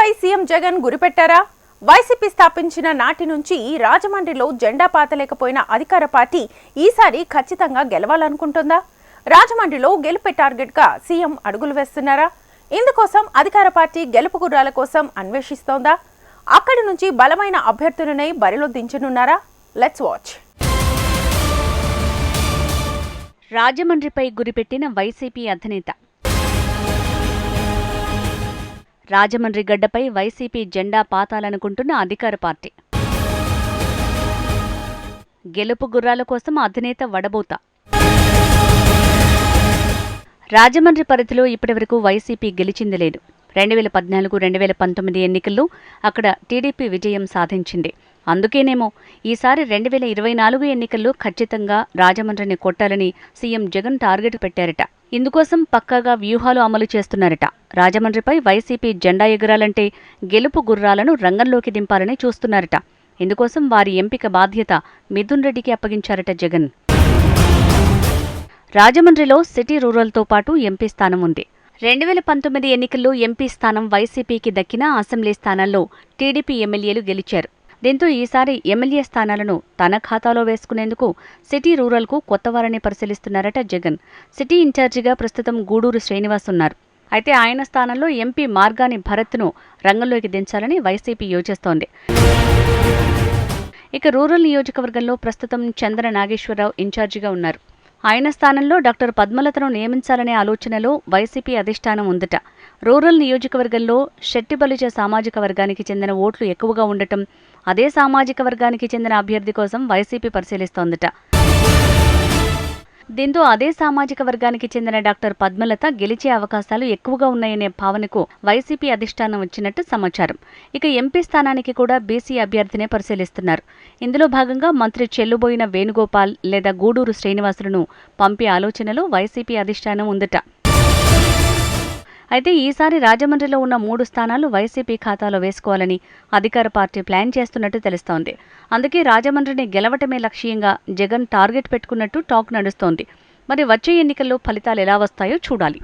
పై CM Jagan గురిపెట్టారా? YCP స్థాపించిన నాటి నుంచి రాజమండ్రిలో జెండా పాతలేకపోయిన అధికార పార్టీ ఈసారి ఖచ్చితంగా గెలవాలనుకుంటుందా? రాజమండ్రిలో గెలుపే టార్గెట్గా సీఎం అడుగులు వేస్తున్నారా? ఇందుకోసం అధికార పార్టీ గెలుపు గుర్రాల కోసం అన్వేషిస్తోందా? అక్కడి నుంచి బలమైన అభ్యర్థులనే బరిలో దించనున్నారా? Let's watch. రాజమండ్రిపై గురిపెట్టిన వైసీపీ అధినేత. రాజమండ్రి గడ్డపై వైసీపీ జెండా పాతాలనుకుంటున్న అధికార పార్టీ. గెలుపు గుర్రాల కోసం అధినేత వడబోత. రాజమండ్రి పరిధిలో ఇప్పటివరకు వైసీపీ గెలిచింది లేదు. 2014-2019 ఎన్నికల్లో అక్కడ టీడీపీ విజయం సాధించింది. అందుకేనేమో ఈసారి 2024 ఎన్నికల్లో ఖచ్చితంగా రాజమండ్రిని కొట్టాలని సీఎం జగన్ టార్గెట్ పెట్టారట. ఇందుకోసం పక్కాగా వ్యూహాలు అమలు చేస్తున్నారట. రాజమండ్రిపై వైసీపీ జెండా ఎగరాలంటే గెలుపు గుర్రాలను రంగంలోకి దింపాలని చూస్తున్నారట. ఇందుకోసం వారి ఎంపిక బాధ్యత మిథున్ రెడ్డికి అప్పగించారట జగన్. రాజమండ్రిలో సిటీ రూరల్తో పాటు ఎంపీ స్థానం ఉంది. 2019 ఎన్నికల్లో ఎంపీ స్థానం వైసీపీకి దక్కిన అసెంబ్లీ స్థానాల్లో టీడీపీ ఎమ్మెల్యేలు గెలిచారు. దీంతో ఈసారి ఎమ్మెల్యే స్థానాలను తన ఖాతాలో వేసుకునేందుకు సిటీ రూరల్కు కొత్తవారిని పరిశీలిస్తున్నారట జగన్. సిటీ ఇన్ఛార్జిగా ప్రస్తుతం గూడూరు శ్రీనివాస్ ఉన్నారు. అయితే ఆయన స్థానంలో ఎంపీ మార్గాని భరత్ను రంగంలోకి దించాలని వైసీపీ యోచిస్తోంది. ఇక రూరల్ నియోజకవర్గంలో ప్రస్తుతం చంద్ర నాగేశ్వరరావు ఇన్ఛార్జిగా ఉన్నారు. ఆయన స్థానంలో డాక్టర్ పద్మలతను నియమించాలనే ఆలోచనలో వైసీపీ అధిష్టానం ఉందట. రూరల్ నియోజకవర్గంలో శెట్టిబలిజ సామాజిక వర్గానికి చెందిన ఓట్లు ఎక్కువగా ఉండటం, అదే సామాజిక వర్గానికి చెందిన అభ్యర్థి కోసం వైసీపీ పరిశీలిస్తోందట. దీంతో అదే సామాజిక వర్గానికి చెందిన డాక్టర్ పద్మలత గెలిచే అవకాశాలు ఎక్కువగా ఉన్నాయనే భావనకు వైసీపీ అధిష్టానం వచ్చినట్టు సమాచారం. ఇక ఎంపీ స్థానానికి కూడా బీసీ అభ్యర్థినే పరిశీలిస్తున్నారు. ఇందులో భాగంగా మంత్రి చెల్లుబోయిన వేణుగోపాల్ లేదా గూడూరు శ్రీనివాసులను పంపే ఆలోచనలో వైసీపీ అధిష్టానం ఉందట. అయితే ఈసారి రాజమండ్రిలో ఉన్న 3 స్థానాలు వైసీపీ ఖాతాలో వేసుకోవాలని అధికార పార్టీ ప్లాన్ చేస్తున్నట్టు తెలుస్తోంది. అందుకే రాజమండ్రిని గెలవటమే లక్ష్యంగా జగన్ టార్గెట్ పెట్టుకున్నట్టు టాక్ నడుస్తోంది. మరి వచ్చే ఎన్నికల్లో ఫలితాలు ఎలా వస్తాయో చూడాలి.